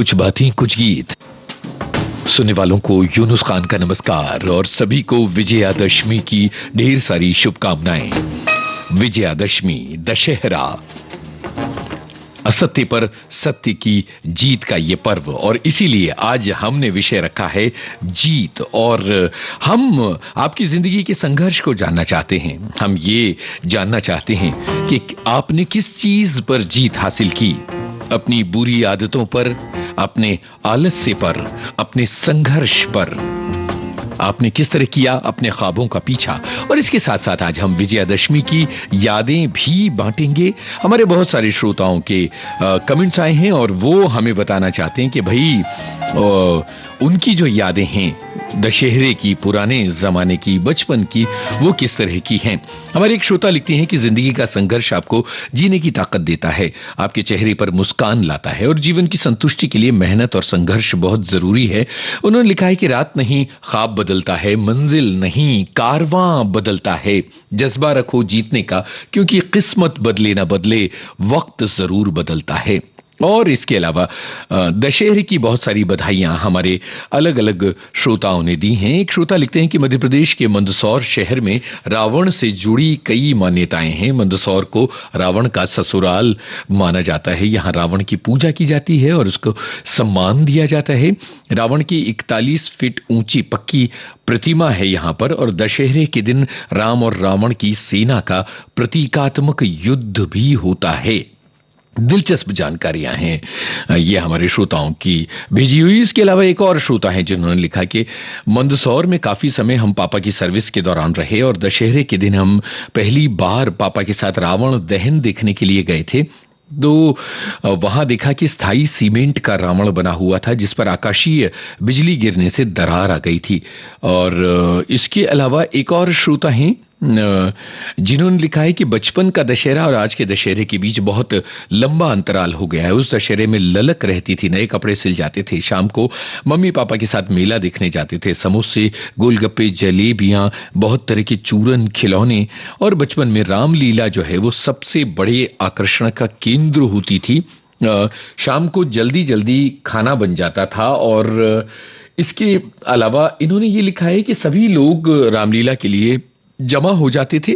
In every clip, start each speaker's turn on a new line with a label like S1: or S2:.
S1: कुछ बातें कुछ गीत। सुनने वालों को यूनुस खान का नमस्कार और सभी को विजयादशमी की ढेर सारी शुभकामनाएं। विजयादशमी, दशहरा, असत्य पर सत्य की जीत का ये पर्व, और इसीलिए आज हमने विषय रखा है जीत। और हम आपकी जिंदगी के संघर्ष को जानना चाहते हैं। हम ये जानना चाहते हैं कि आपने किस चीज पर जीत हासिल की, अपनी बुरी आदतों पर, अपने आलस्य पर, अपने संघर्ष पर आपने किस तरह किया अपने ख्वाबों का पीछा। और इसके साथ साथ आज हम विजयादशमी की यादें भी बांटेंगे। हमारे बहुत सारे श्रोताओं के कमेंट्स आए हैं और वो हमें बताना चाहते हैं कि भाई उनकी जो यादें हैं दशहरे की, पुराने जमाने की, बचपन की, वो किस तरह की हैं। हमारे एक श्रोता लिखते हैं कि जिंदगी का संघर्ष आपको जीने की ताकत देता है, आपके चेहरे पर मुस्कान लाता है और जीवन की संतुष्टि के लिए मेहनत और संघर्ष बहुत जरूरी है। उन्होंने लिखा है कि रात नहीं ख्वाब बदलता है, मंजिल नहीं कारवां बदलता है। जज्बा रखो जीतने का, क्योंकि किस्मत बदले ना बदले वक्त जरूर बदलता है। और इसके अलावा दशहरे की बहुत सारी बधाइयां हमारे अलग अलग श्रोताओं ने दी हैं। एक श्रोता लिखते हैं कि मध्य प्रदेश के मंदसौर शहर में रावण से जुड़ी कई मान्यताएं हैं। मंदसौर को रावण का ससुराल माना जाता है। यहाँ रावण की पूजा की जाती है और उसको सम्मान दिया जाता है। रावण की 41 फीट ऊंची पक्की प्रतिमा है यहाँ पर, और दशहरे के दिन राम और रावण की सेना का प्रतीकात्मक युद्ध भी होता है। दिलचस्प जानकारियां हैं ये हमारे श्रोताओं की भेजी हुई। इसके अलावा एक और श्रोता हैं जिन्होंने लिखा कि मंदसौर में काफी समय हम पापा की सर्विस के दौरान रहे और दशहरे के दिन हम पहली बार पापा के साथ रावण दहन देखने के लिए गए थे। तो वहां देखा कि स्थायी सीमेंट का रावण बना हुआ था जिस पर आकाशीय बिजली गिरने से दरार आ गई थी। और इसके अलावा एक और श्रोता हैं जिन्होंने लिखा है कि बचपन का दशहरा और आज के दशहरे के बीच बहुत लंबा अंतराल हो गया है। उस दशहरे में ललक रहती थी, नए कपड़े सिल जाते थे, शाम को मम्मी पापा के साथ मेला देखने जाते थे, समोसे, गोलगप्पे, जलेबियां, बहुत तरह के चूरन, खिलौने, और बचपन में रामलीला जो है वो सबसे बड़े आकर्षण का केंद्र होती थी। शाम को जल्दी जल्दी खाना बन जाता था। और इसके अलावा इन्होंने ये लिखा है कि सभी लोग रामलीला के लिए जमा हो जाते थे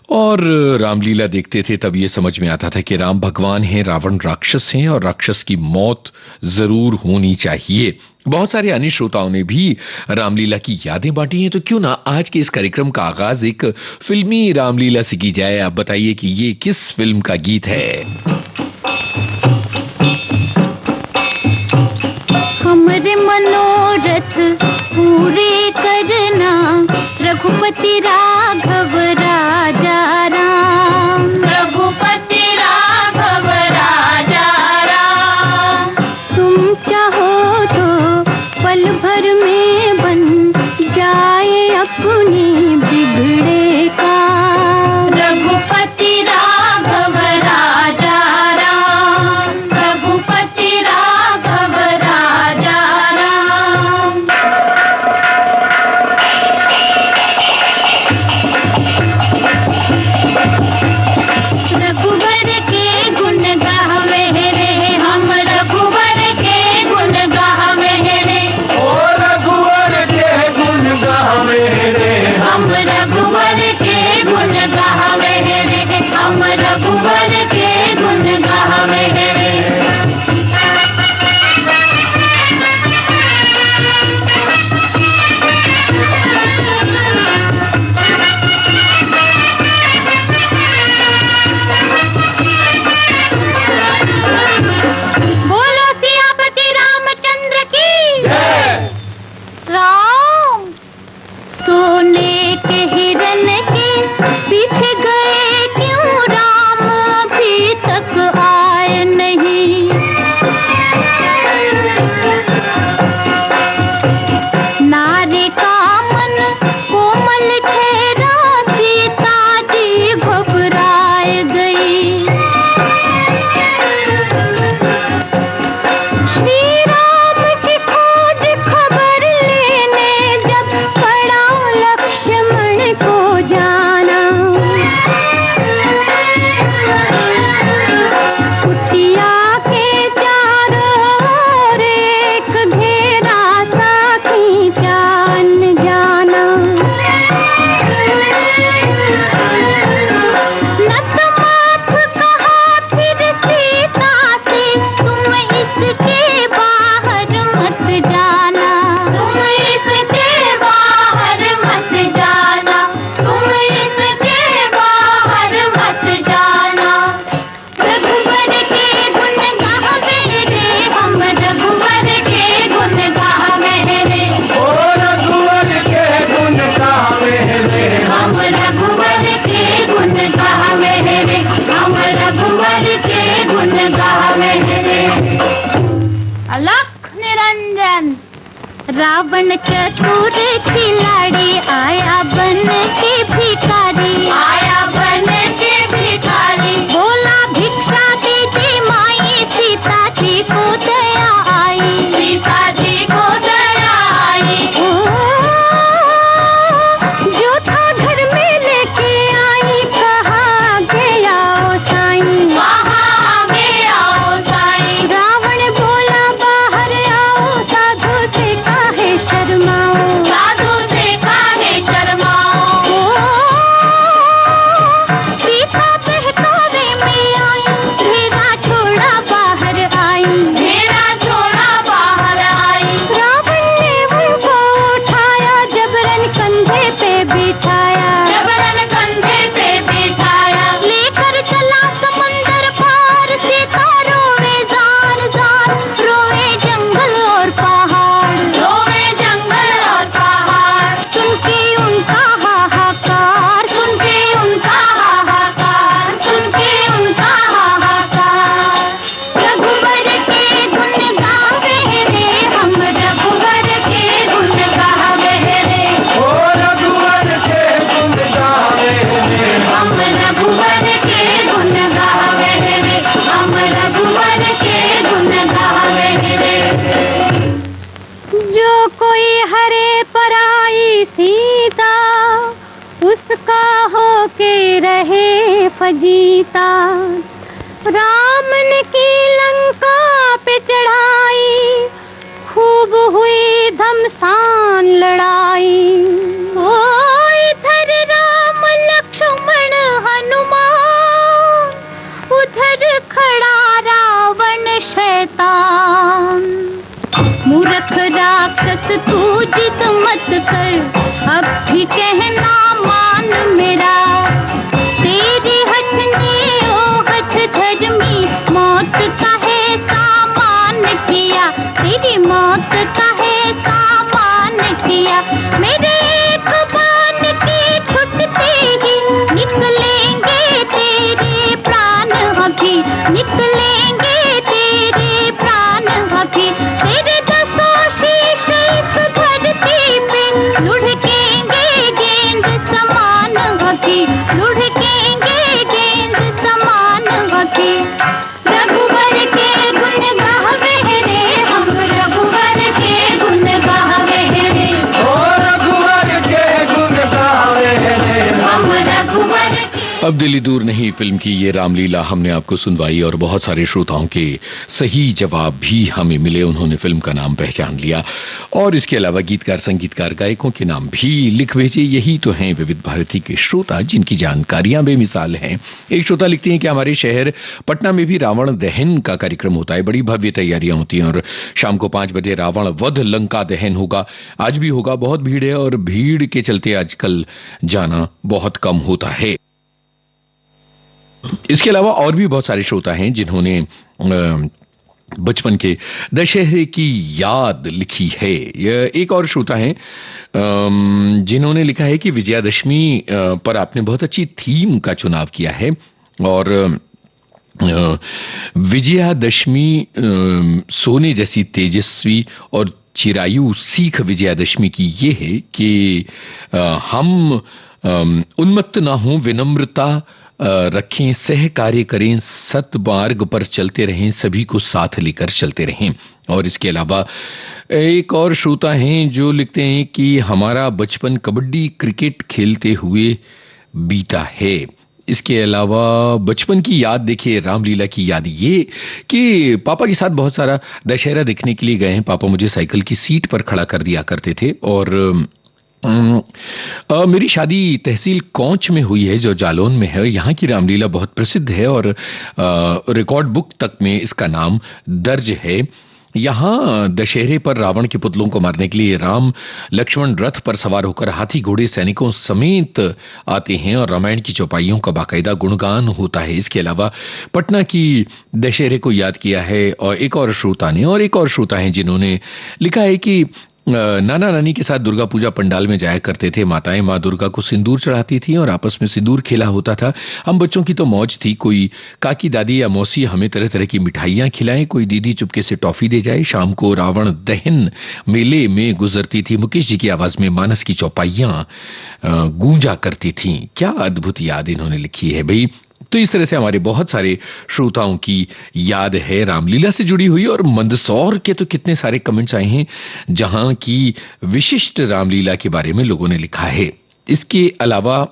S1: और रामलीला देखते थे। तब ये समझ में आता था कि राम भगवान हैं, रावण राक्षस हैं और राक्षस की मौत जरूर होनी चाहिए। बहुत सारे अन्य श्रोताओं ने भी रामलीला की यादें बांटी हैं। तो क्यों ना आज के इस कार्यक्रम का आगाज एक फिल्मी रामलीला से की जाए। आप बताइए कि ये किस फिल्म का गीत है।
S2: हमारे मनोरथ पूरे करना, रघुपति राघव राजा राम, रघुपति राघव राजा राम। तुम चाहो तो पल भर में बन जाए अपने बिगड़े का, रघुपति राघव राजा राम, रघुपति राघव राजा राम। रावण चतुर खिलाड़ी आया बन के भिखारी, आया बन के भिखारी। बोला भिक्षा दीजिए माई, सीता जी को दया आई, सीता जी को दया आई। जो था घर में लेके आई, कहाँ गया ओ साईं, कहाँ गया ओ साईं। रावण बोला बाहर आओ, साधु से काहे शर्माओ, साधु से काहे शर्माओ। सीता बहकावे में आई, घेरा छोड़ा बाहर आई, घेरा छोड़ा बाहर आई। रावण ने उनको उठाया, जबरन कंधे पे बिठाया, जबरन कंधे पे बिठाया। लेकर चला समंदर पार, सीता रोवे जार जार, रोवे जंगल और पहाड़, रोवे जंगल और पहाड़। सुन के उनका हाहाकार, सुन के उनका हाहाकार, सुन के उनका हाहाकार। रघुवर के गुण गावे रे, हम रघुवर के गुण गावे रे,
S3: ओ रघुवर के गुण गावे रे,
S2: हम रघुवर के गुण गावे रे, हम रघुवर के गुण गावे रे। जो कोई हरे पराई सीता, उसका होके रहे फजीता। राम ने की लंका पे चढ़ाई, खूब हुई घमसान लड़ाई। ओ इधर राम लक्ष्मण हनुमान, उधर खड़ा रावण शैतान। मूर्ख राक्षस तू जिद मत कर, अब भी कहना मान मेरा। तेरी हठने ओ हठ धर्मी, मौत का है सामान किया, तेरी मौत का है सामान किया। मेरे एक बाण के छुटते ही निकलेंगे तेरे प्राण अभी, निकलेंगे तेरे प्राण अभी। तेरे दसों शीश इस धरती पे लुढ़केंगे गेंद समान अभी, लुढ़केंगे गेंद समान अभी। रघुवर के गुण गावे रे, हम रघुवर के गुण गावे रे,
S3: ओ रघुवर के गुण गावे रे।
S2: हम रघुवर के।
S1: अब दिल्ली दूर नहीं फिल्म की ये रामलीला हमने आपको सुनवाई और बहुत सारे श्रोताओं के सही जवाब भी हमें मिले। उन्होंने फिल्म का नाम पहचान लिया और इसके अलावा गीतकार, संगीतकार, गायकों के नाम भी लिख भेजे। यही तो हैं विविध भारती के श्रोता, जिनकी जानकारियां बेमिसाल हैं। एक श्रोता लिखते हैं कि हमारे शहर पटना में भी रावण दहन का कार्यक्रम होता है, बड़ी भव्य तैयारियां होती हैं और शाम को 5 बजे रावण वध लंका दहन होगा। आज भी होगा, बहुत भीड़ है और भीड़ के चलते आजकल जाना बहुत कम होता है। इसके अलावा और भी बहुत सारे श्रोता हैं जिन्होंने बचपन के दशहरे की याद लिखी है। एक और श्रोता हैं जिन्होंने लिखा है कि विजयादशमी पर आपने बहुत अच्छी थीम का चुनाव किया है और विजयादशमी सोने जैसी तेजस्वी और चिरायु सीख विजयादशमी की ये है कि हम उन्मत्त ना हों, विनम्रता रखें, सह कार्य करें, सतमार्ग पर चलते रहें, सभी को साथ लेकर चलते रहें। और इसके अलावा एक और श्रोता हैं जो लिखते हैं कि हमारा बचपन कबड्डी क्रिकेट खेलते हुए बीता है। इसके अलावा बचपन की याद देखिए, रामलीला की याद ये कि पापा के साथ बहुत सारा दशहरा देखने के लिए गए हैं। पापा मुझे साइकिल की सीट पर खड़ा कर दिया करते थे और मेरी शादी तहसील कौंच में हुई है जो जालौन में है। यहाँ की रामलीला बहुत प्रसिद्ध है और रिकॉर्ड बुक तक में इसका नाम दर्ज है। यहाँ दशहरे पर रावण के पुतलों को मारने के लिए राम लक्ष्मण रथ पर सवार होकर हाथी घोड़े सैनिकों समेत आते हैं और रामायण की चौपाइयों का बाकायदा गुणगान होता है। इसके अलावा पटना की दशहरे को याद किया है और एक और श्रोता हैं जिन्होंने लिखा है कि नाना नानी के साथ दुर्गा पूजा पंडाल में जाया करते थे। माताएं माँ दुर्गा को सिंदूर चढ़ाती थी और आपस में सिंदूर खेला होता था। हम बच्चों की तो मौज थी, कोई काकी दादी या मौसी हमें तरह तरह की मिठाइयां खिलाएं, कोई दीदी चुपके से टॉफी दे जाए। शाम को रावण दहन मेले में गुजरती थी। मुकेश जी की आवाज में मानस की चौपाइयां गूंजा करती थी। क्या अद्भुत याद इन्होंने लिखी है भाई। तो इस तरह से हमारे बहुत सारे श्रोताओं की याद है रामलीला से जुड़ी हुई। और मंदसौर के तो कितने सारे कमेंट्स आए हैं जहां की विशिष्ट रामलीला के बारे में लोगों ने लिखा है। इसके अलावा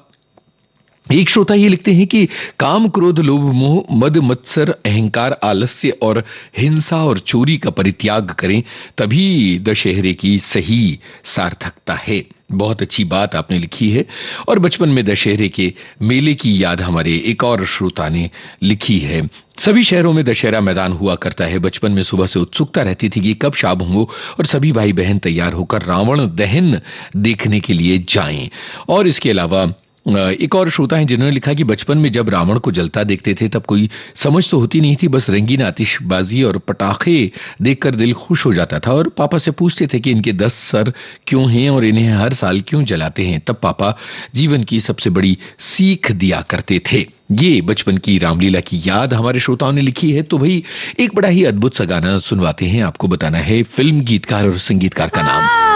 S1: एक श्रोता ये लिखते हैं कि काम क्रोध लोभ मोह मद मत्सर अहंकार आलस्य और हिंसा और चोरी का परित्याग करें, तभी दशहरे की सही सार्थकता है। बहुत अच्छी बात आपने लिखी है। और बचपन में दशहरे के मेले की याद हमारे एक और श्रोता ने लिखी है। सभी शहरों में दशहरा मैदान हुआ करता है। बचपन में सुबह से उत्सुकता रहती थी कि कब शाम हो और सभी भाई बहन तैयार होकर रावण दहन देखने के लिए जाएं। और इसके अलावा एक और श्रोता है जिन्होंने लिखा कि बचपन में जब रावण को जलता देखते थे तब कोई समझ तो होती नहीं थी, बस रंगीन आतिशबाजी और पटाखे देखकर दिल खुश हो जाता था। और पापा से पूछते थे कि इनके 10 सर क्यों हैं और इन्हें हर साल क्यों जलाते हैं। तब पापा जीवन की सबसे बड़ी सीख दिया करते थे। ये बचपन की रामलीला की याद हमारे श्रोताओं ने लिखी है। तो भाई एक बड़ा ही अद्भुत सा गाना सुनवाते हैं। आपको बताना है फिल्म, गीतकार और संगीतकार का नाम।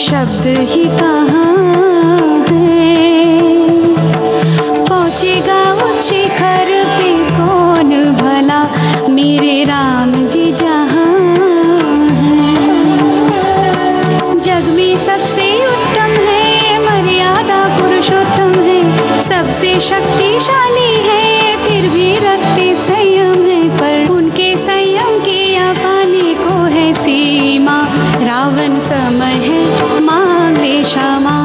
S2: शब्द ही कहाँ है, पहुँचेगा उच्च शिखर पे कौन भला मेरे राम जी जहाँ है। जग में सबसे उत्तम है, मर्यादा पुरुषोत्तम है, सबसे शक्तिशाली है, फिर भी रखते संयम है, पर उनके संयम के पाने को है सीमा। रावण समय है, मांग ले क्षमा।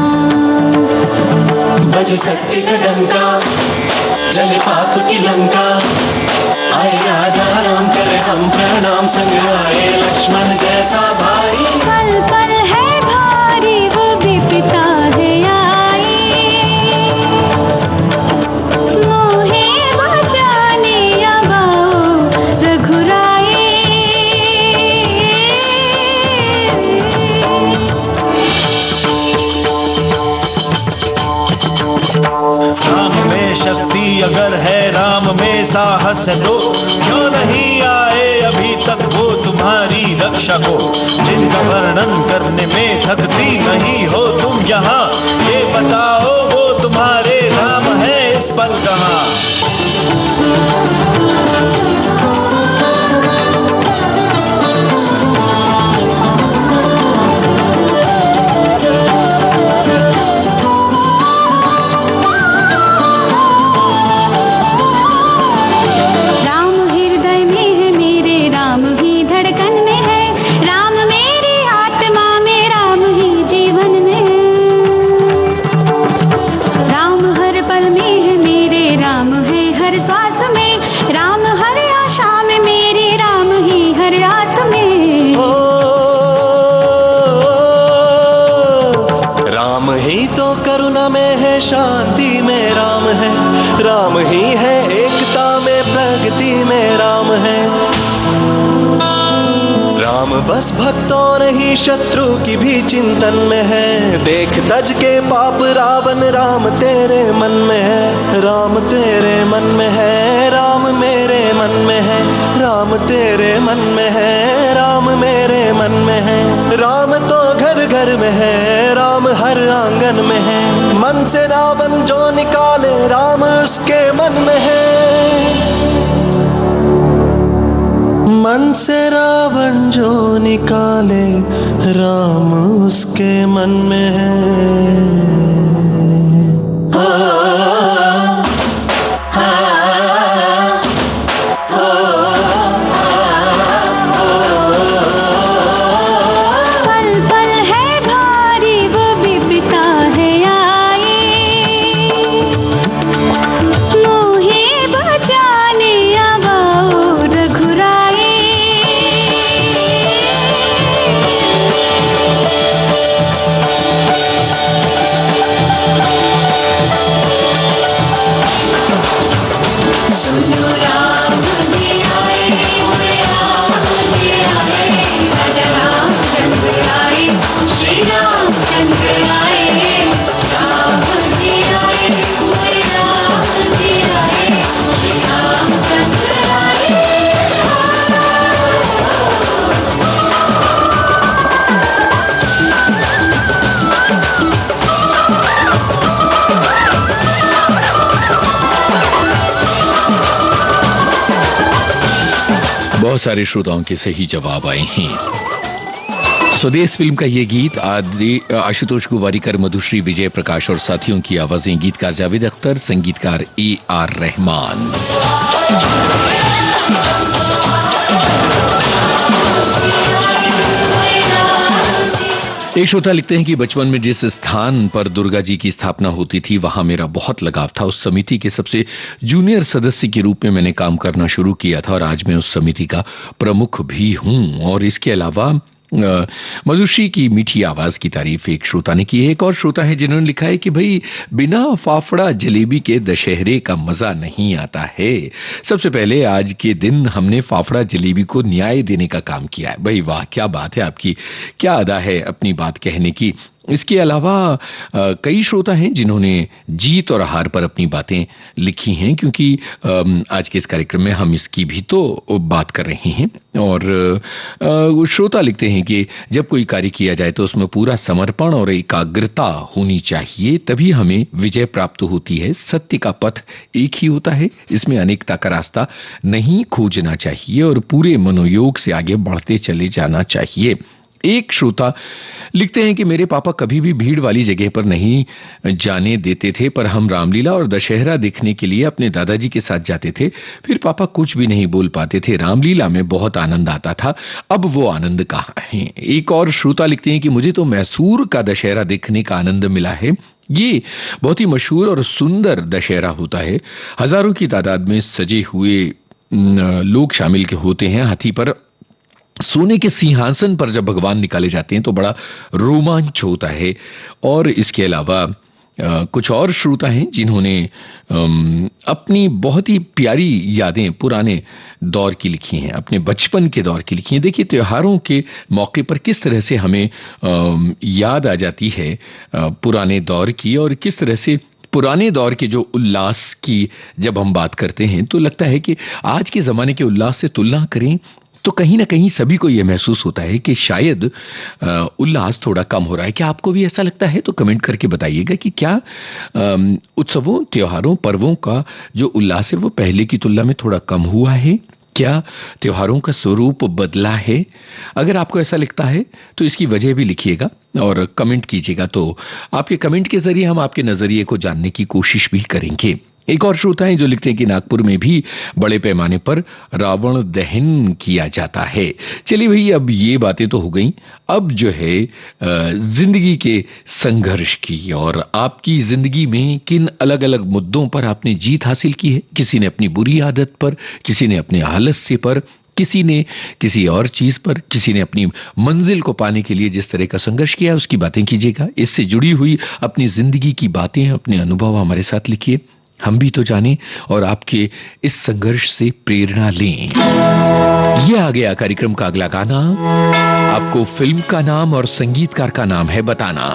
S4: बज सत्य का डंका, जले पाप की लंका, आए राजा राम करे हम प्रणाम, संग आए लक्ष्मण जैसा भाई।
S2: पल पल है भारी, वो भी पिता है आई, मोहे बचाने आवाओ रघुराई।
S4: राम में शक्ति अगर है, राम में साहस है, तो क्यों नहीं आए अभी तक वो तुम्हारी रक्षा को। जिनका वर्णन करने में थकती नहीं हो तुम यहाँ, ये बताओ वो तुम्हारे राम है इस पल कहाँ।
S5: शांति में राम है, राम ही है एकता में, प्रगति में राम है। राम बस भक्तों नहीं शत्रु की भी चिंतन में है। देख तज के पाप रावण, राम तेरे मन में है, राम तेरे मन में है, राम मेरे मन में है, राम तेरे मन में है, राम मेरे मन में है। राम तो घर घर में है, राम हर आंगन में है। मन से रावण जो निकाले, राम उसके मन में है। मन से रावण जो निकाले, राम उसके मन में है।
S2: पल पल है भारी वो विपदा है आई, मोहे बचाने आवो रघुराई। सुनो राम जी आए, राम जी आए, राजा रामचंद्र आए, श्री रामचंद्र आए। राम जी आए, राम जी आए, श्री रामचंद्र आए।
S1: बहुत सारे श्रोताओं के सही जवाब आए हैं। स्वदेश फिल्म का ये गीत आशुतोष गुवारीकर, मधुश्री, विजय प्रकाश और साथियों की आवाजें, गीतकार जावेद अख्तर, संगीतकार AR रहमान। एक श्रोता लिखते हैं कि बचपन में जिस स्थान पर दुर्गा जी की स्थापना होती थी वहां मेरा बहुत लगाव था। उस समिति के सबसे जूनियर सदस्य के रूप में मैंने काम करना शुरू किया था और आज मैं उस समिति का प्रमुख भी हूं। और इसके अलावा मधुश्री की मीठी आवाज की तारीफ एक श्रोता ने की है। एक और श्रोता है जिन्होंने लिखा है कि भाई बिना फाफड़ा जलेबी के दशहरे का मजा नहीं आता है। सबसे पहले आज के दिन हमने फाफड़ा जलेबी को न्याय देने का काम किया है। भाई वाह, क्या बात है आपकी, क्या अदा है अपनी बात कहने की। इसके अलावा कई श्रोता हैं जिन्होंने जीत और हार पर अपनी बातें लिखी हैं, क्योंकि आज के इस कार्यक्रम में हम इसकी भी तो बात कर रहे हैं। और श्रोता लिखते हैं कि जब कोई कार्य किया जाए तो उसमें पूरा समर्पण और एकाग्रता होनी चाहिए, तभी हमें विजय प्राप्त होती है। सत्य का पथ एक ही होता है, इसमें अनेकता का रास्ता नहीं खोजना चाहिए और पूरे मनोयोग से आगे बढ़ते चले जाना चाहिए। एक श्रोता लिखते हैं कि मेरे पापा कभी भी भीड़ वाली जगह पर नहीं जाने देते थे, पर हम रामलीला और दशहरा देखने के लिए अपने दादाजी के साथ जाते थे। फिर पापा कुछ भी नहीं बोल पाते थे। रामलीला में बहुत आनंद आता था, अब वो आनंद कहाँ है। एक और श्रोता लिखते हैं कि मुझे तो मैसूर का दशहरा देखने का आनंद मिला है। ये बहुत ही मशहूर और सुंदर दशहरा होता है। हजारों की तादाद में सजे हुए लोग शामिल होते हैं। हाथी पर सोने के सिंहासन पर जब भगवान निकाले जाते हैं तो बड़ा रोमांच होता है। और इसके अलावा कुछ और श्रोता हैं जिन्होंने अपनी बहुत ही प्यारी यादें पुराने दौर की लिखी हैं, अपने बचपन के दौर की लिखी हैं। देखिए, त्योहारों के मौके पर किस तरह से हमें याद आ जाती है पुराने दौर की, और किस तरह से पुराने दौर के जो उल्लास की जब हम बात करते हैं तो लगता है कि आज के जमाने के उल्लास से तुलना करें तो कहीं ना कहीं सभी को यह महसूस होता है कि शायद उल्लास थोड़ा कम हो रहा है। क्या आपको भी ऐसा लगता है? तो कमेंट करके बताइएगा कि क्या उत्सवों, त्योहारों, पर्वों का जो उल्लास है वो पहले की तुलना में थोड़ा कम हुआ है? क्या त्योहारों का स्वरूप बदला है? अगर आपको ऐसा लगता है तो इसकी वजह भी लिखिएगा और कमेंट कीजिएगा। तो आपके कमेंट के जरिए हम आपके नजरिए को जानने की कोशिश भी करेंगे। एक और श्रोता है जो लिखते हैं कि नागपुर में भी बड़े पैमाने पर रावण दहन किया जाता है। चलिए भाई, अब ये बातें तो हो गई। अब जो है जिंदगी के संघर्ष की, और आपकी जिंदगी में किन अलग अलग मुद्दों पर आपने जीत हासिल की है। किसी ने अपनी बुरी आदत पर, किसी ने अपने आलस्य पर, किसी ने किसी और चीज पर, किसी ने अपनी मंजिल को पाने के लिए जिस तरह का संघर्ष किया उसकी बातें कीजिएगा। इससे जुड़ी हुई अपनी जिंदगी की बातें, अपने अनुभव हमारे साथ लिखिए, हम भी तो जानें और आपके इस संघर्ष से प्रेरणा लें। यह आ गया कार्यक्रम का अगला गाना। आपको फिल्म का नाम और संगीतकार का नाम है बताना।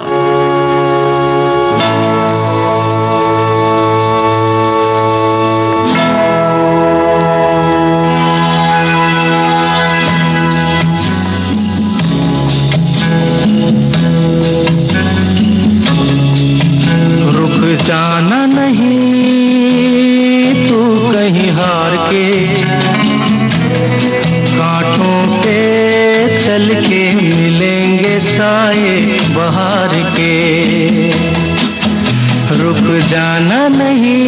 S5: जाना नहीं तू कहीं हार के, कांटों पे चल के मिलेंगे साए बहार के। रुक जाना नहीं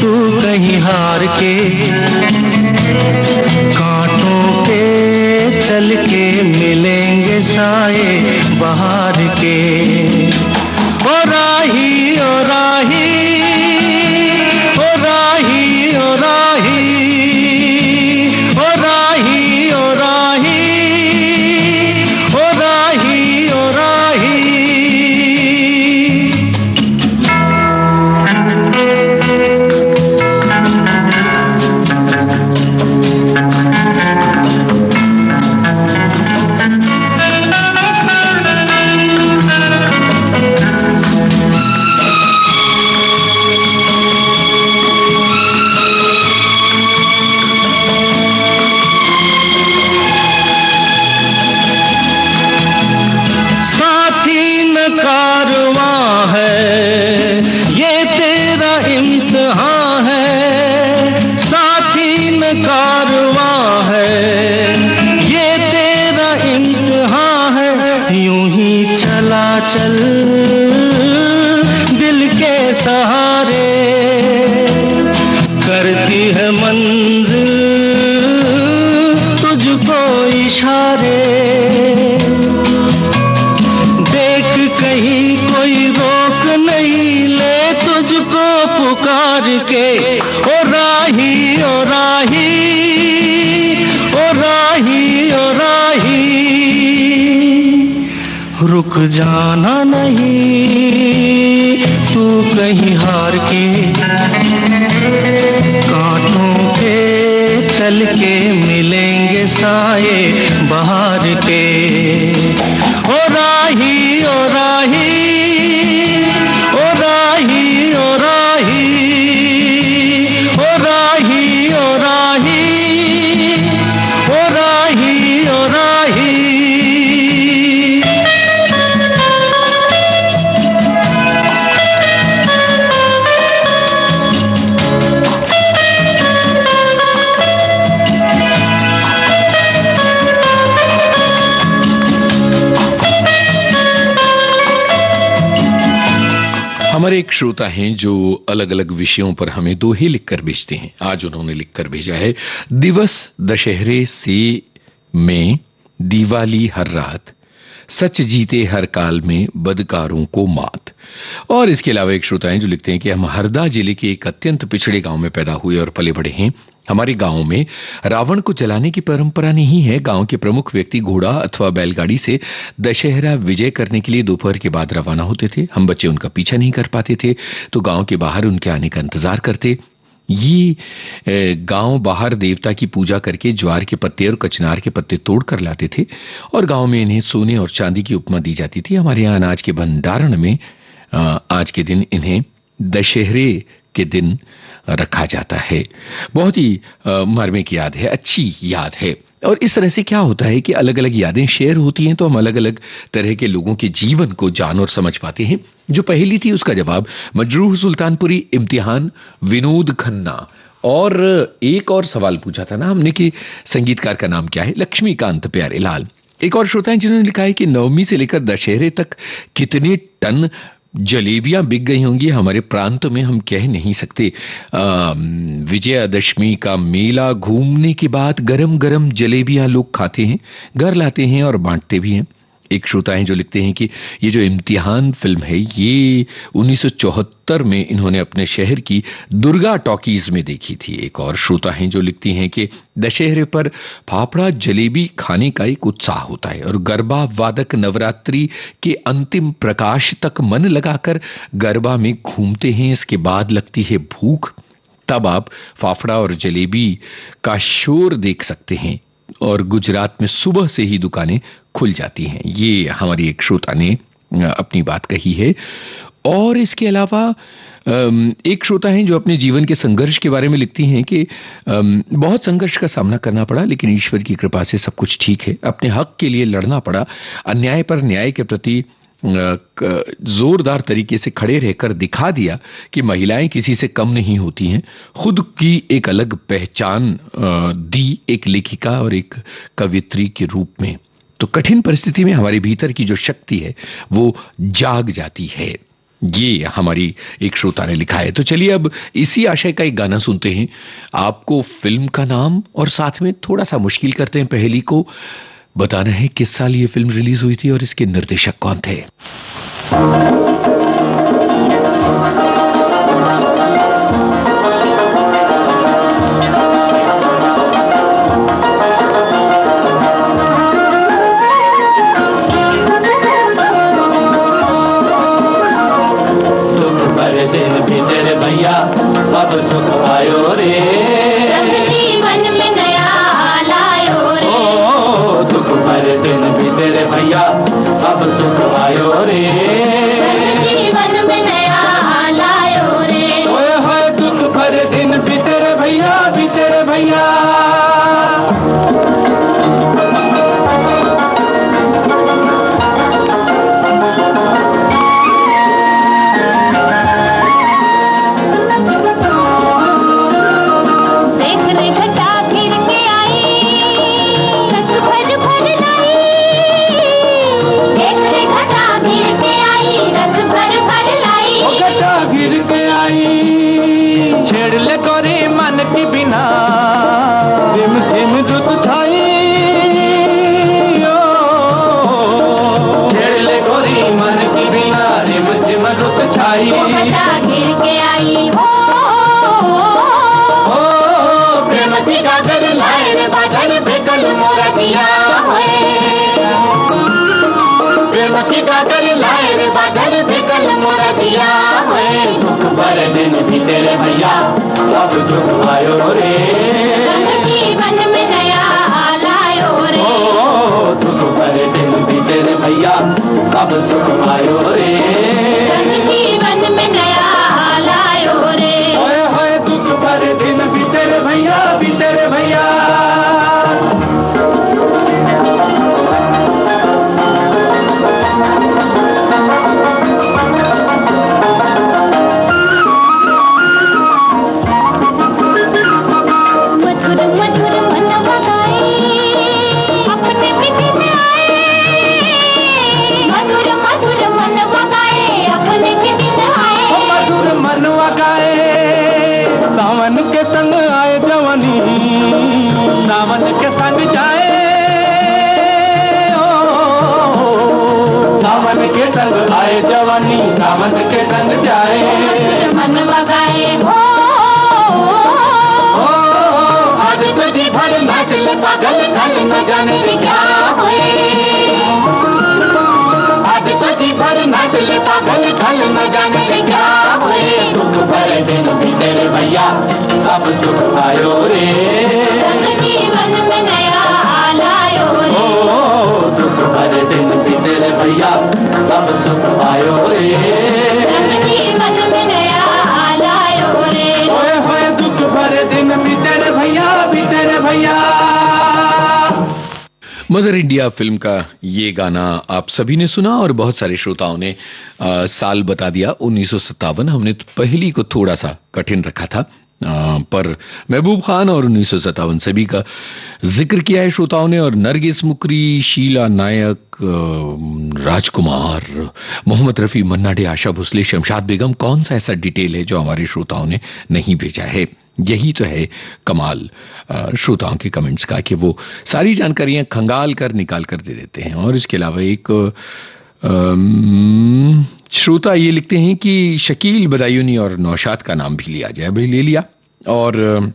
S5: तू कहीं हार के, कांटों पे चल के मिलेंगे साए बहार के। ओ राही ओ राही ओ राही ओ राही ओ राही ओ राही ओ राही ओ राही। कारवां है ये तेरा इम्तिहान है, साथी न कारवां है ये तेरा इम्तिहान है। यूं ही चला चल दिल के सहारे, करती है मंजिल तुझको इशारे। कहीं कोई रोक नहीं ले तुझको पुकार के। ओ राही ओ राही ओ राही ओ राही। रुक जाना नहीं तू कहीं हार के, कांटों पे चल के मिलेंगे साए बहार के। ओ राही ओ राही ओ राही ओ राही ओ राही ओ राही ओ राही ओ राही।
S1: हमारे एक श्रोता हैं जो अलग अलग विषयों पर हमें दोहे लिखकर भेजते हैं। आज उन्होंने लिखकर भेजा है, दिवस दशहरे से में दिवाली हर रात, सच जीते हर काल में बदकारों को मात। और इसके अलावा एक श्रोता हैं जो लिखते हैं कि हम हरदा जिले के एक अत्यंत पिछड़े गांव में पैदा हुए और पले बढ़े हैं। हमारे गांव में रावण को जलाने की परंपरा नहीं है। गांव के प्रमुख व्यक्ति घोड़ा अथवा बैलगाड़ी से दशहरा विजय करने के लिए दोपहर के बाद रवाना होते थे। हम बच्चे उनका पीछा नहीं कर पाते थे तो गांव के बाहर उनके आने का इंतजार करते। ये गांव बाहर देवता की पूजा करके ज्वार के पत्ते और कचनार के पत्ते तोड़ कर लाते थे और गांव में इन्हें सोने और चांदी की उपमा दी जाती थी। हमारे यहाँ अनाज के भंडारण में आज के दिन इन्हें दशहरे के दिन रखा जाता है। बहुत ही मार्मिक याद है, अच्छी याद है। और इस तरह से क्या होता है कि अलग अलग यादें शेयर होती हैं तो हम अलग अलग तरह के लोगों के जीवन को जान और समझ पाते हैं। जो पहेली थी उसका जवाब मजरूह सुल्तानपुरी, इम्तिहान विनोद खन्ना। और एक और सवाल पूछा था ना हमने कि संगीतकार का नाम क्या है, लक्ष्मीकांत प्यारेलाल। एक और श्रोता है जिन्होंने लिखा है कि नवमी से लेकर दशहरे तक कितने टन जलेबियां बिक गई होंगी हमारे प्रांत में हम कह नहीं सकते। विजयादशमी का मेला घूमने के बाद गरम गरम जलेबियां लोग खाते हैं, घर लाते हैं और बांटते भी हैं। एक श्रोता हैं जो लिखते हैं कि ये जो इम्तिहान फिल्म है ये 1974 में इन्होंने अपने शहर की दुर्गा टॉकीज में देखी थी। एक और श्रोता हैं जो लिखती हैं कि दशहरे पर फाफड़ा जलेबी खाने का एक उत्साह होता है और गरबा वादक नवरात्रि के अंतिम प्रकाश तक मन लगाकर गरबा में घूमते हैं। इसके बाद लगती है भूख, तब आप फाफड़ा और जलेबी का शोर देख सकते हैं और गुजरात में सुबह से ही दुकानें खुल जाती हैं। ये हमारी एक श्रोता ने अपनी बात कही है। और इसके अलावा एक श्रोता हैं जो अपने जीवन के संघर्ष के बारे में लिखती हैं कि बहुत संघर्ष का सामना करना पड़ा लेकिन ईश्वर की कृपा से सब कुछ ठीक है। अपने हक के लिए लड़ना पड़ा, अन्याय पर न्याय के प्रति जोरदार तरीके से खड़े रहकर दिखा दिया कि महिलाएं किसी से कम नहीं होती हैं। खुद की एक अलग पहचान दी एक लेखिका और एक कवियत्री के रूप में। तो कठिन परिस्थिति में हमारे भीतर की जो शक्ति है वो जाग जाती है। ये हमारी एक श्रोता ने लिखा है। तो चलिए अब इसी आशय का एक गाना सुनते हैं। आपको फिल्म का नाम और साथ में थोड़ा सा मुश्किल करते हैं पहेली को बताना है किस साल ये फिल्म रिलीज हुई थी और इसके निर्देशक कौन थे।
S3: दुख भरे दिन भी तेरे भैया अब सुख आयो रे,
S2: जीवन में नया लायो रे।
S3: दुख भरे दिन भी तेरे भैया अब सुख आयो रे,
S2: जीवन में नया लायो रे।
S3: ओए होए दुख भरे दिन भी तेरे भैया, भी तेरे भैया। छेड़ ले कोरी मन की बिना रिम झिम रुत छाई, छेड़ ले कोरी मन की बिना रिम झिम रुत छाई।
S2: घिर के आई हो
S3: प्रेमती का घर लाए रे बादल भेकल मोरा दिया होए, प्रेमती का घर लाए रे बादल भेकल मोरा दिया होए। दुख भरे दिन भी तेरे भैया अब दुख आयो रे,
S2: जीवन में नया लायो रे।
S3: दुख भरे दिन भी तेरे भैया अब सुख आयो रे,
S2: जीवन में नया लायो रे।
S3: होए होए दुख भरे दिन भी तेरे भैया, भी तेरे भैया। सावन के संग आए जवानी, सावन के संग जाए, सावन के संग आए जवानी, सावन के संग जाए।
S2: मन बगाए हो
S3: आज तो जी भर नाच ले पागल कल न जाने क्या होए, आज तो जी भर नाच ले पागल कल न जाने क्या होए। दुख भरे दिन भी तेरे भैया अब सुख आयो रे,
S2: जीवन में नया लायो रे।
S3: दुख भरे दिन भी तेरे भैया अब सुख आयो रे,
S2: जीवन में नया लायो रे।
S3: होए होए दुख भरे दिन भी तेरे भैया, भी तेरे भैया।
S1: मदर इंडिया फिल्म का ये गाना आप सभी ने सुना और बहुत सारे श्रोताओं ने साल बता दिया 1957। हमने तो पहली को थोड़ा सा कठिन रखा था पर महबूब खान और 1957 सभी का जिक्र किया है श्रोताओं ने। और नरगिस मुकरी, शीला नायक, राजकुमार, मोहम्मद रफी, मन्ना डे, आशा भोसले, शमशाद बेगम, कौन सा ऐसा डिटेल है जो हमारे श्रोताओं ने नहीं भेजा है। यही तो है कमाल श्रोताओं के कमेंट्स का कि वो सारी जानकारियां खंगाल कर निकाल कर दे देते हैं। और इसके अलावा एक श्रोता ये लिखते हैं कि शकील बदायूनी और नौशाद का नाम भी लिया जाए। भाई ले लिया। और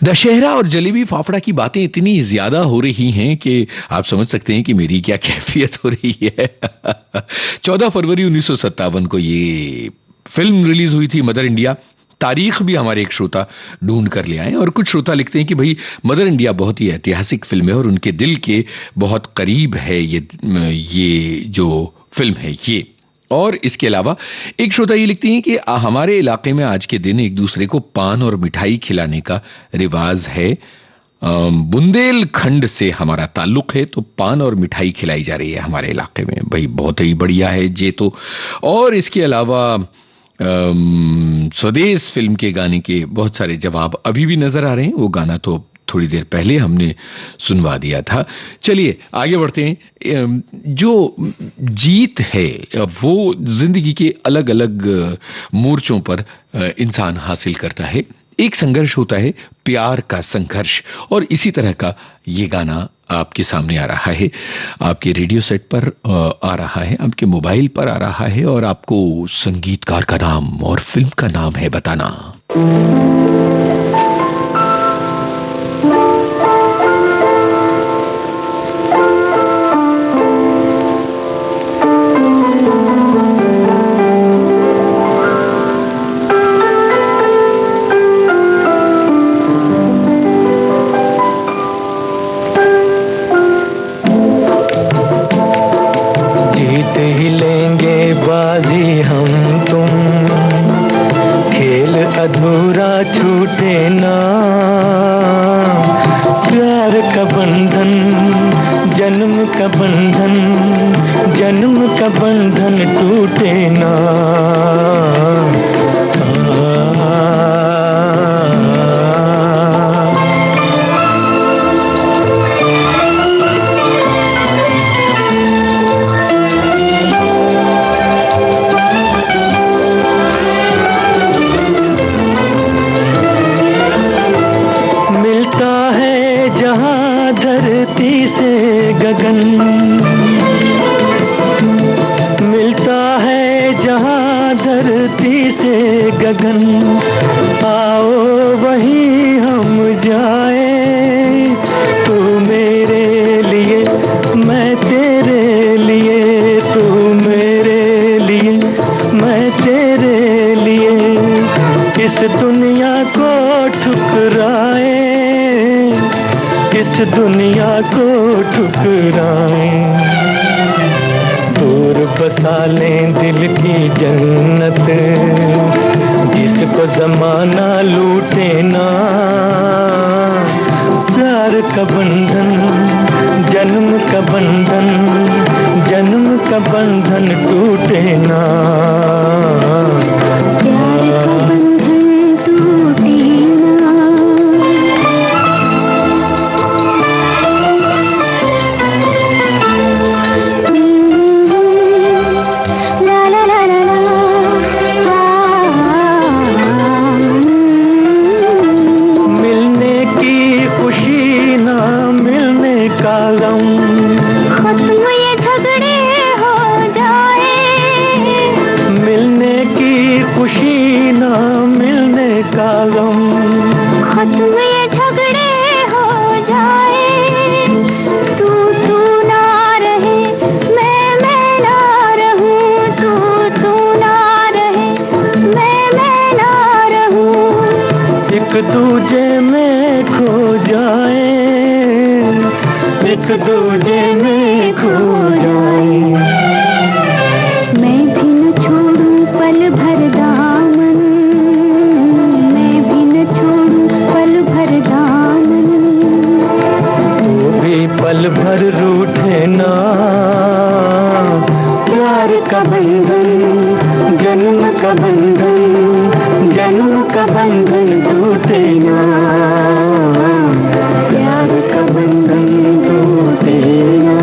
S1: दशहरा और जलेबी फाफड़ा की बातें इतनी ज्यादा हो रही हैं कि आप समझ सकते हैं कि मेरी क्या कैफियत हो रही है। 14 फरवरी 1957 को ये फिल्म रिलीज हुई थी मदर इंडिया। तारीख भी हमारे एक श्रोता ढूंढ कर ले आए। और कुछ श्रोता लिखते हैं कि भाई मदर इंडिया बहुत ही ऐतिहासिक फिल्म है और उनके दिल के बहुत करीब है ये जो फिल्म है ये। और इसके अलावा एक श्रोता ये लिखती हैं कि हमारे इलाके में आज के दिन एक दूसरे को पान और मिठाई खिलाने का रिवाज है। बुंदेलखंड से हमारा ताल्लुक है तो पान और मिठाई खिलाई जा रही है हमारे इलाके में। भाई बहुत ही बढ़िया है ये तो। और इसके अलावा स्वदेश फिल्म के गाने के बहुत सारे जवाब अभी भी नजर आ रहे हैं। वो गाना तो थोड़ी देर पहले हमने सुनवा दिया था। चलिए आगे बढ़ते हैं। जो जीत है वो जिंदगी के अलग अलग मोर्चों पर इंसान हासिल करता है। एक संघर्ष होता है प्यार का संघर्ष, और इसी तरह का ये गाना आपके सामने आ रहा है, आपके रेडियो सेट पर आ रहा है, आपके मोबाइल पर आ रहा है, और आपको संगीतकार का नाम और फिल्म का नाम है बताना।
S6: छूटे ना प्यार का बंधन, जन्म का बंधन, जन्म का बंधन टूटे ना। गगन मिलता है जहां धरती से गगन, आओ वहीं हम जाए। तू मेरे लिए मैं तेरे लिए, तू मेरे लिए मैं तेरे लिए, इस दुनिया को ठुकराए, इस दुनिया को ठुकराएं। दूर बसा लें दिल की जन्नत, जिसको जमाना लूटे ना। प्यार का बंधन, जन्म का बंधन, जन्म का बंधन टूटे ना। एक दूजे में खो जाए, एक दूजे में खो जाए।
S2: मैं भी न छोड़ूं पल भर दामन, मैं भी न छोड़ूं पल भर दामन।
S6: तू भी पल भर रूठे ना। प्यार का बंधन, जन्म का बंधन, जन्म का बंधन टूटे ना। प्यार का बंधन टूटे ना।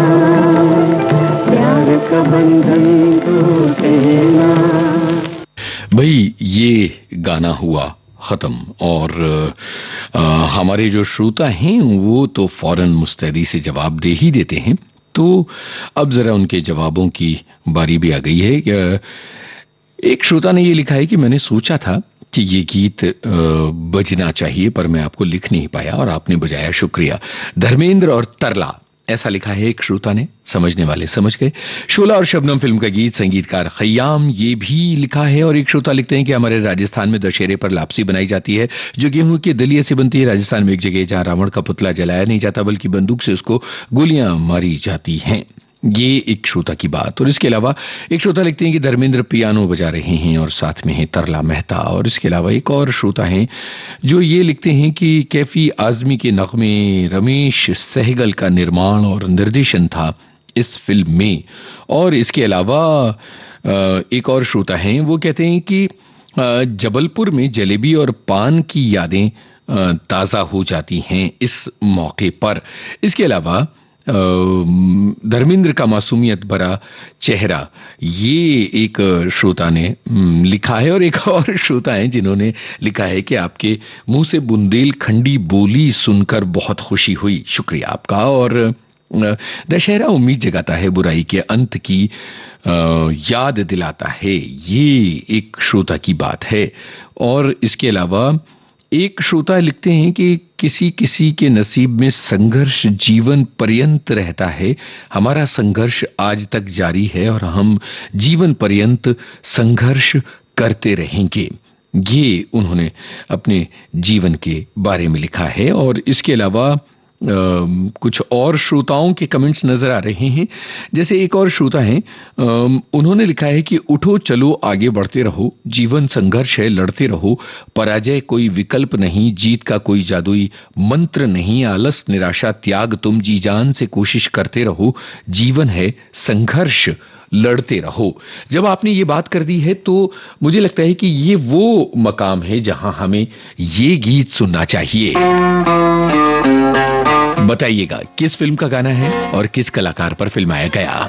S1: खत्म। और हमारे जो श्रोता हैं वो तो फौरन मुस्तैदी से जवाब दे ही देते हैं। तो अब जरा उनके जवाबों की बारी भी आ गई है। एक श्रोता ने ये लिखा है कि मैंने सोचा था कि ये गीत बजना चाहिए पर मैं आपको लिख नहीं पाया और आपने बजाया, शुक्रिया। धर्मेंद्र और तरला, ऐसा लिखा है एक श्रोता ने, समझने वाले समझ गए। शोला और शबनम फिल्म का गीत, संगीतकार खयाम, ये भी लिखा है। और एक श्रोता लिखते हैं कि हमारे राजस्थान में दशहरे पर लापसी बनाई जाती है जो गेहूं के दलिये से बनती है। राजस्थान में एक जगह जहां रावण का पुतला जलाया नहीं जाता बल्कि बंदूक से उसको गोलियां मारी जाती हैं। ये एक श्रोता की बात। और इसके अलावा एक श्रोता लिखते हैं कि धर्मेंद्र पियानो बजा रहे हैं और साथ में है तरला मेहता। और इसके अलावा एक और श्रोता हैं जो ये लिखते हैं कि कैफी आजमी के नगमे, रमेश सहगल का निर्माण और निर्देशन था इस फिल्म में। और इसके अलावा एक और श्रोता हैं, वो कहते हैं कि जबलपुर में जलेबी और पान की यादें ताज़ा हो जाती हैं इस मौके पर। इसके अलावा धर्मेंद्र का मासूमियत भरा चेहरा, ये एक श्रोता ने लिखा है। और एक और श्रोता है जिन्होंने लिखा है कि आपके मुंह से बुंदेलखंडी बोली सुनकर बहुत खुशी हुई, शुक्रिया आपका। और दशहरा उम्मीद जगाता है, बुराई के अंत की याद दिलाता है, ये एक श्रोता की बात है। और इसके अलावा एक श्रोता लिखते हैं कि किसी किसी के नसीब में संघर्ष जीवन पर्यंत रहता है, हमारा संघर्ष आज तक जारी है और हम जीवन पर्यंत संघर्ष करते रहेंगे। ये उन्होंने अपने जीवन के बारे में लिखा है। और इसके अलावा कुछ और श्रोताओं के कमेंट्स नजर आ रहे हैं। जैसे एक और श्रोता हैं, उन्होंने लिखा है कि उठो चलो आगे बढ़ते रहो, जीवन संघर्ष है, लड़ते रहो, पराजय कोई विकल्प नहीं, जीत का कोई जादुई मंत्र नहीं, आलस निराशा त्याग, तुम जी जान से कोशिश करते रहो, जीवन है संघर्ष, लड़ते रहो। जब आपने ये बात कर दी है तो मुझे लगता है कि ये वो मकाम है जहां हमें ये गीत सुनना चाहिए। बताइएगा किस फिल्म का गाना है और किस कलाकार पर फिल्माया गया।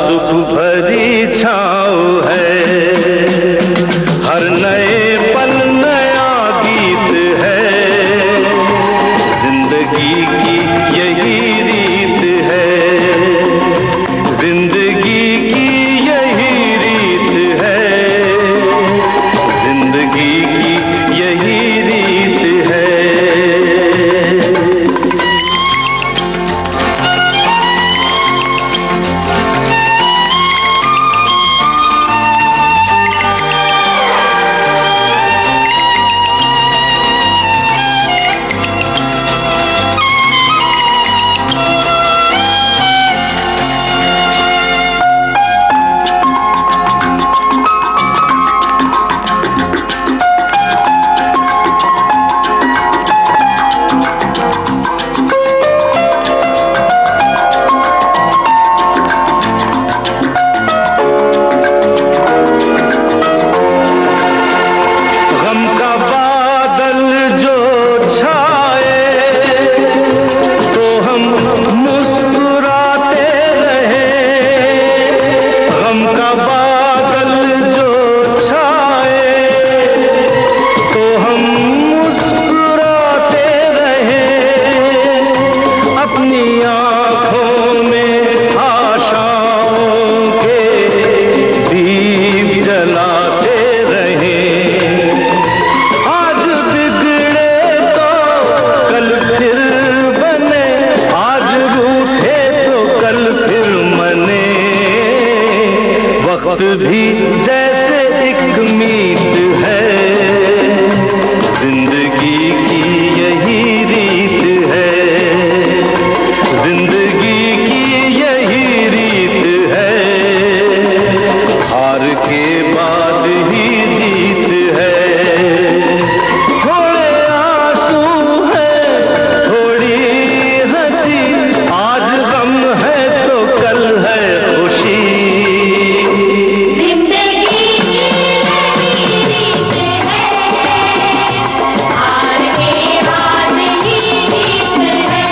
S5: सुख भरी छाँव है, हर नए
S6: वक्त भी जैसे एक मीत है, जिंदगी की यही रीत है, जिंदगी की यही रीत है, हार के बाद ही जीत है। थोड़े आंसू है, थोड़ी हंसी, आज गम है तो कल है खुशी।
S2: जिंदगी की यही रीत है, हार के बाद ही जीत है।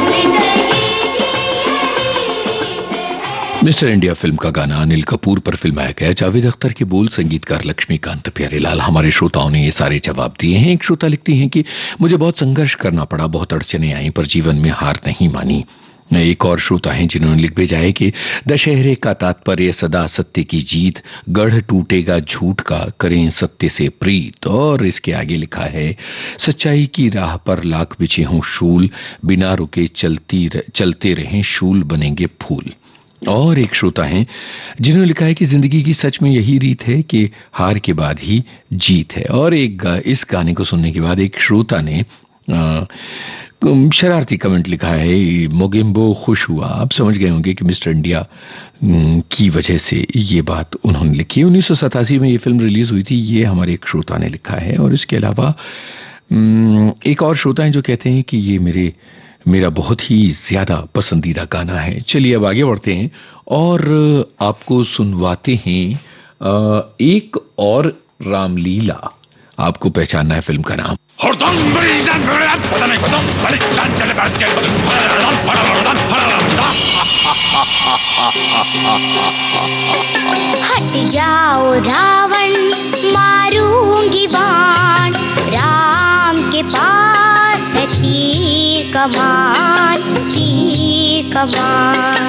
S2: जिंदगी की
S1: मिस्टर इंडिया फिल्म का गाना अनिल कपूर पर फिल्माया गया। जावेद अख्तर के बोल, संगीतकार लक्ष्मीकांत प्यारेलाल। हमारे श्रोताओं ने ये सारे जवाब दिए हैं। एक श्रोता लिखती हैं कि मुझे बहुत संघर्ष करना पड़ा, बहुत अड़चने आई, पर जीवन में हार नहीं मानी। एक और श्रोता हैं जिन्होंने लिख भेजा है कि दशहरे का तात्पर्य सदा सत्य की जीत, गढ़ टूटेगा झूठ का, करें सत्य से प्रीत। और इसके आगे लिखा है, सच्चाई की राह पर लाख बिछे हों शूल, बिना रुके चलते रहें शूल बनेंगे फूल। और एक श्रोता हैं जिन्होंने लिखा है कि जिंदगी की सच में यही रीत है कि हार के बाद ही जीत है। और इस गाने को सुनने के बाद एक श्रोता ने शरारती कमेंट लिखा है, मोगेम्बो खुश हुआ। आप समझ गए होंगे कि मिस्टर इंडिया की वजह से ये बात उन्होंने लिखी। 1987 में ये फिल्म रिलीज हुई थी, ये हमारे एक श्रोता ने लिखा है। और इसके अलावा एक और श्रोता है जो कहते हैं कि ये मेरा बहुत ही ज्यादा पसंदीदा गाना है। चलिए अब आगे बढ़ते हैं और आपको सुनवाते हैं एक और रामलीला। आपको पहचानना है फिल्म का नाम।
S2: हट जाओ रावण, मारूंगी बाण, राम के पास है तीर कमान, तीर कमान।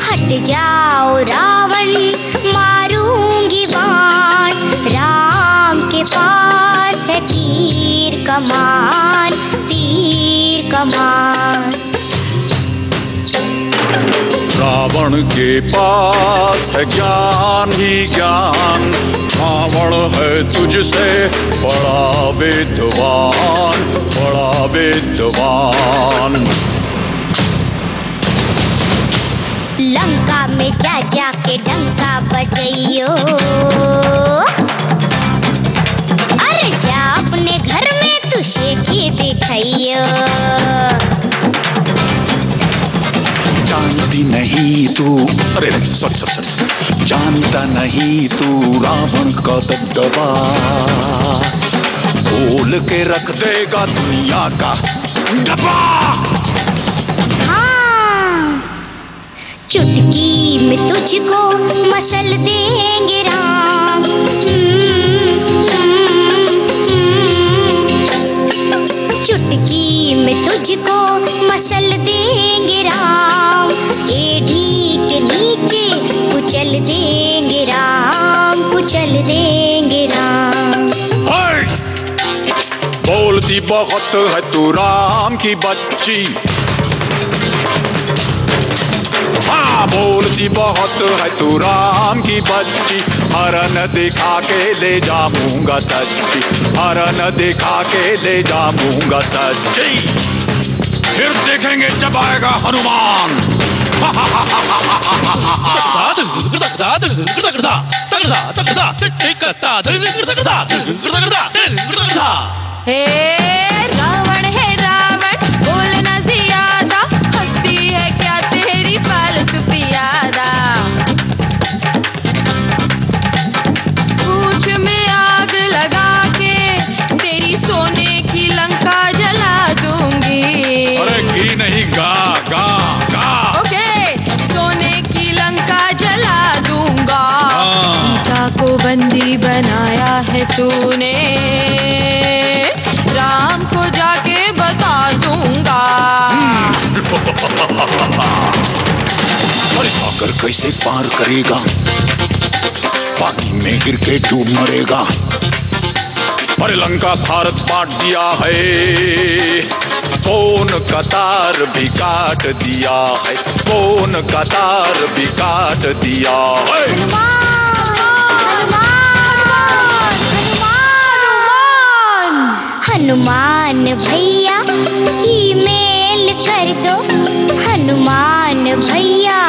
S2: हट जाओ रावण, मारूंगी बाण, राम के पास है तीर कमान, तीर कमान।
S7: रावण के पास है ज्ञान ही ज्ञान, रावण है तुझसे बड़ा विद्वान, बड़ा विद्वान।
S2: लंका में जा जाके डंका बजइयो, अरे जा अपने घर में तू शेखी दिखाइयो।
S7: जानती नहीं तू, अरे सॉरी, जानता नहीं तू रावण का दबदबा, खोल के रख देगा दुनिया का डब्बा।
S2: हाँ, चुटकी में तुझको मसल देंगे राम, चुटकी में तुझको मसल देंगे राम, एड़ी के नीचे कुचल देंगे राम, कुचल देंगे राम।
S7: बोलती बहुत है तू राम की बच्ची, हाँ बोलती बहुत है तू राम की बच्ची, हरन दिखा के ले जाऊंगा सच्ची, हरन दिखा के ले जाऊंगा सच्ची। फिर देखेंगे जब आएगा हनुमान।
S2: हे रावण है रावण, बोलना ज्यादा, हंसती है क्या तेरी फालतू पियादा। पूछ में आग लगा के तेरी सोने की लंका जला दूंगी।
S7: अरे की नहीं गा गा गा।
S2: ओके, सोने की लंका जला दूंगा। सीता को बंदी बनाया है तूने, राम को जाके बता दूंगा।
S7: अरे सागर कैसे पार करेगा, पानी में गिर के डूब मरेगा। अरे लंका भारत बांट दिया है, फोन का तार भी काट दिया है, फोन का तार भी काट दिया है।
S2: हनुमान भैया ईमेल कर दो, हनुमान भैया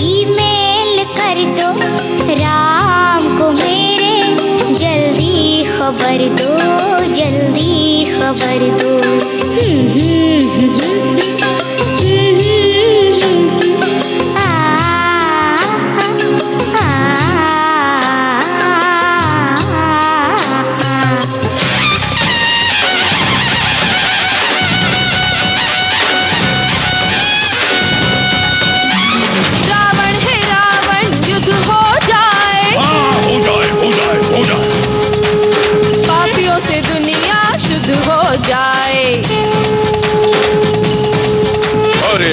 S2: ईमेल कर दो, राम को मेरे जल्दी खबर दो, जल्दी खबर दो।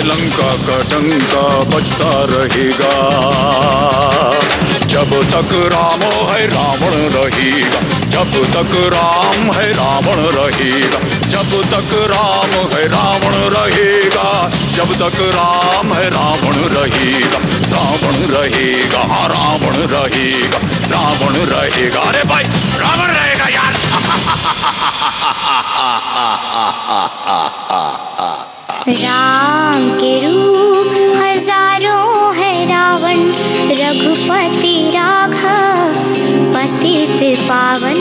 S7: लंका का डंका बजता रहेगा, जब तक राम है रावण रहेगा, जब तक राम है रावण रहेगा, जब तक राम है रावण रहेगा, जब तक राम है रावण रहेगा, रावण रहेगा, रावण रहेगा, रावण रहेगा। अरे भाई रावण रहेगा यार।
S2: राम के रूप हजारों है रावण, रघुपति राघव पतित पावन,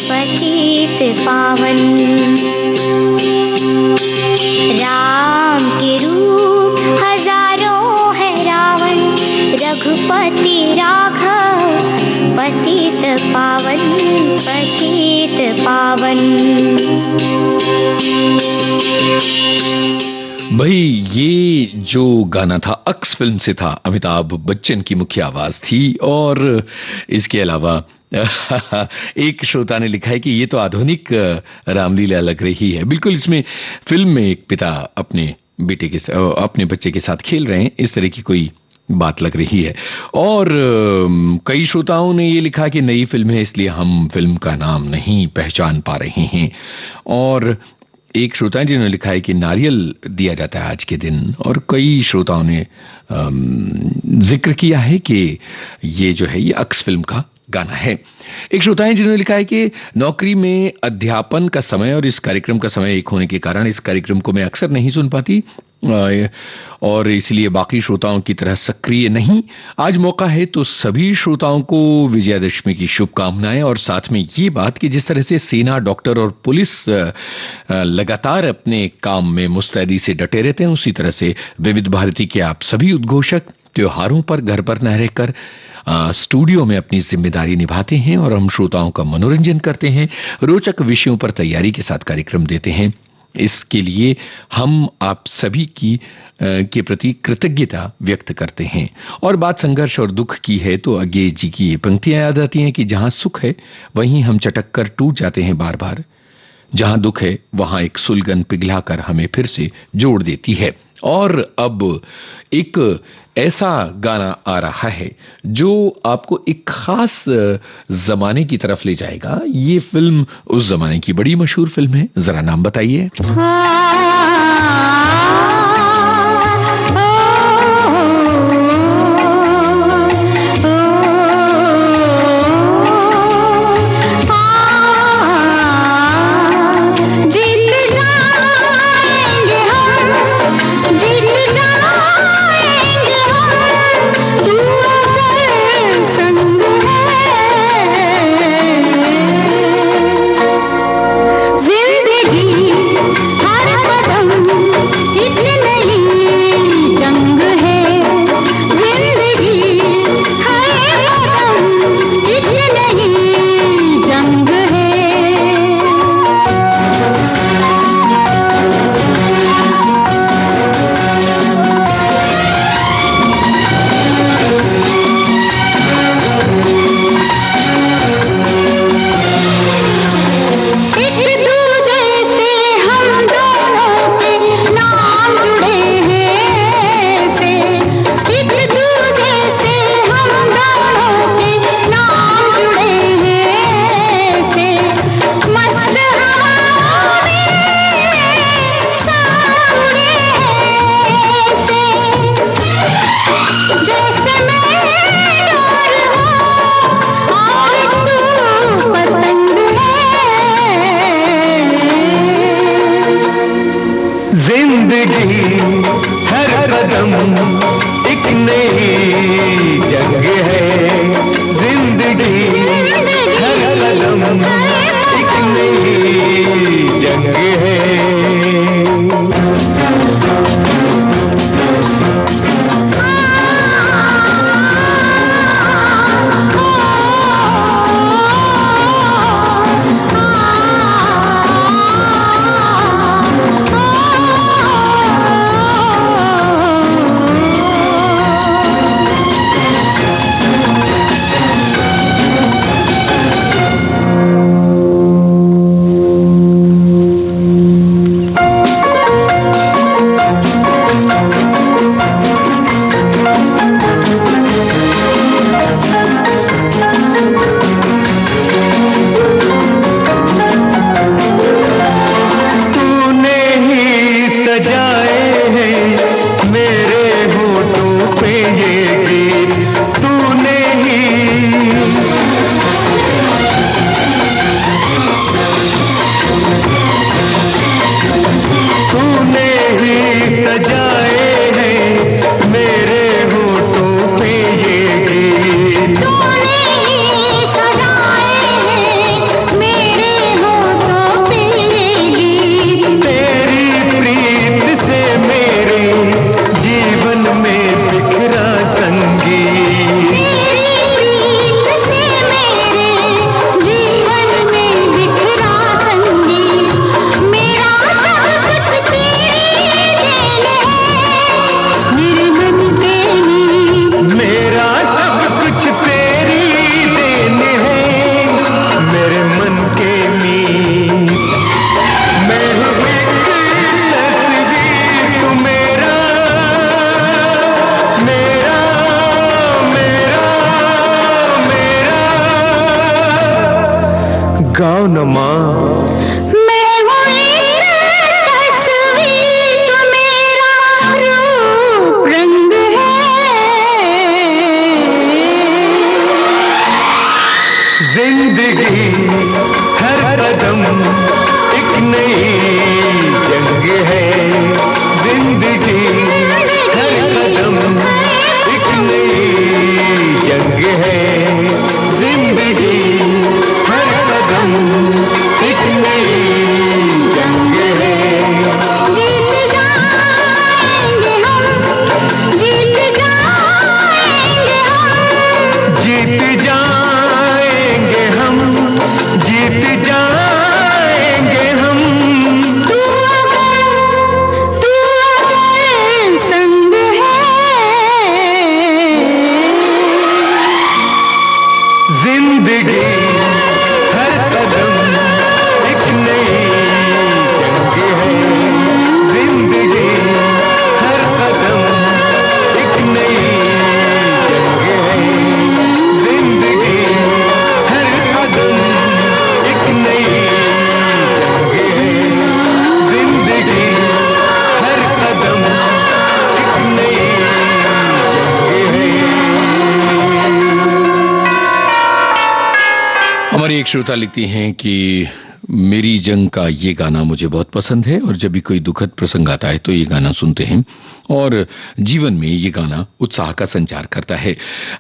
S2: पतित पावन। राम के रूप हजारों है रावण, रघुपति राघव पतित पावन, पतित पावन।
S1: भाई ये जो गाना था अक्स फिल्म से था, अमिताभ बच्चन की मुख्य आवाज थी। और इसके अलावा एक श्रोता ने लिखा है कि ये तो आधुनिक रामलीला लग रही है। बिल्कुल, इसमें फिल्म में एक पिता अपने बच्चे के साथ खेल रहे हैं, इस तरह की कोई बात लग रही है। और कई श्रोताओं ने ये लिखा कि नई फिल्म है इसलिए हम फिल्म का नाम नहीं पहचान पा रहे हैं। और एक श्रोता है जिन्होंने लिखा है कि नारियल दिया जाता है आज के दिन। और कई श्रोताओं ने जिक्र किया है कि ये जो है ये अक्स फिल्म का गाना है। एक श्रोता है जिन्होंने लिखा है कि नौकरी में अध्यापन का समय और इस कार्यक्रम का समय एक होने के कारण इस कार्यक्रम को मैं अक्सर नहीं सुन पाती और इसलिए बाकी श्रोताओं की तरह सक्रिय नहीं। आज मौका है तो सभी श्रोताओं को विजयादशमी की शुभकामनाएं। और साथ में ये बात कि जिस तरह से सेना, डॉक्टर और पुलिस लगातार अपने काम में मुस्तैदी से डटे रहते हैं, उसी तरह से विविध भारती के आप सभी उद्घोषक त्योहारों पर घर पर न रहकर स्टूडियो में अपनी जिम्मेदारी निभाते हैं और हम श्रोताओं का मनोरंजन करते हैं, रोचक विषयों पर तैयारी के साथ कार्यक्रम देते हैं। इसके लिए हम आप सभी के प्रति कृतज्ञता व्यक्त करते हैं। और बात संघर्ष और दुख की है तो अज्ञे जी की ये पंक्तियां याद आती हैं कि जहां सुख है वहीं हम चटक कर टूट जाते हैं बार बार, जहां दुख है वहां एक सुलगन पिघलाकर हमें फिर से जोड़ देती है। और अब एक ऐसा गाना आ रहा है जो आपको एक खास जमाने की तरफ ले जाएगा। ये फिल्म उस जमाने की बड़ी मशहूर फिल्म है, जरा नाम बताइए।
S2: जिंदगी हर
S6: बताओ न माँ।
S2: मैं हूँ एक तस्वीर, तो मेरा रूप रंग है।
S6: जिंदगी हर कदम एक नई जंग है। जिंदगी हर कदम एक नई जंग है। जिंदगी हर कदम एक नई जंग है।
S2: जीत जाएंगे हम, जीत जाएंगे हम।
S6: जीत जाएंगे हम, जीत जाएंगे हम।
S2: तू अगर संग है।
S6: जिंदगी हर कदम एक नई जंग है। जिंदगी हर कदम एक नई जंग है। जिंदगी हर कदम एक नई जंग है। जिंदगी हर कदम एक नई जंग है।
S1: हमारी एक श्रोता लिखती हैं कि मेरी जंग का ये गाना मुझे बहुत पसंद है और जब भी कोई दुखद प्रसंग आता है तो ये गाना सुनते हैं और जीवन में ये गाना उत्साह का संचार करता है।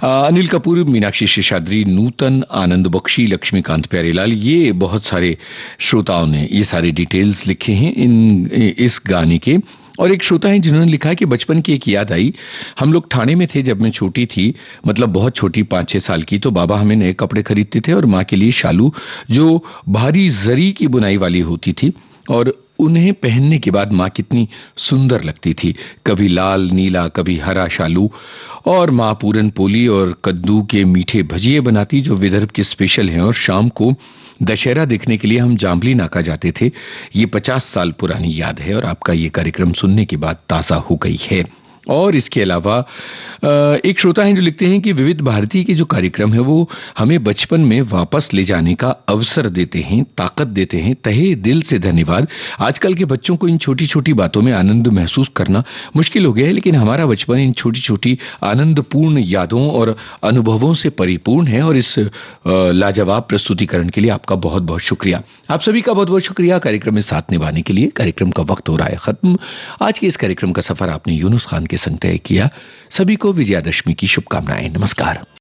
S1: अनिल कपूर, मीनाक्षी शेषाद्री, नूतन, आनंद बख्शी, लक्ष्मीकांत प्यारेलाल, ये बहुत सारे श्रोताओं ने ये सारे डिटेल्स लिखे हैं इस गाने के। और एक श्रोता है जिन्होंने लिखा है कि बचपन की एक याद आई। हम लोग ठाणे में थे जब मैं छोटी थी, मतलब बहुत छोटी, 5-6 साल की, तो बाबा हमें नए कपड़े खरीदते थे और माँ के लिए शालू जो भारी जरी की बुनाई वाली होती थी और उन्हें पहनने के बाद माँ कितनी सुंदर लगती थी। कभी लाल नीला, कभी हरा शालू। और माँ पूरन पोली और कद्दू के मीठे भजिए बनाती जो विदर्भ के स्पेशल हैं। और शाम को दशहरा देखने के लिए हम जाम्बली नाका जाते थे। ये 50 साल पुरानी याद है और आपका ये कार्यक्रम सुनने के बाद ताज़ा हो गई है। और इसके अलावा एक श्रोता हैं जो लिखते हैं कि विविध भारती के जो कार्यक्रम है वो हमें बचपन में वापस ले जाने का अवसर देते हैं, ताकत देते हैं। तहे दिल से धन्यवाद। आजकल के बच्चों को इन छोटी छोटी बातों में आनंद महसूस करना मुश्किल हो गया है, लेकिन हमारा बचपन इन छोटी छोटी आनंदपूर्ण यादों और अनुभवों से परिपूर्ण है। और इस लाजवाब प्रस्तुतिकरण के लिए आपका बहुत बहुत शुक्रिया। आप सभी का बहुत बहुत शुक्रिया कार्यक्रम में साथ निभाने के लिए। कार्यक्रम का वक्त हो रहा है खत्म। आज के इस कार्यक्रम का सफर आपने यूनुस खान के संग तय किया। सभी को विजयादशमी की शुभकामनाएं। नमस्कार।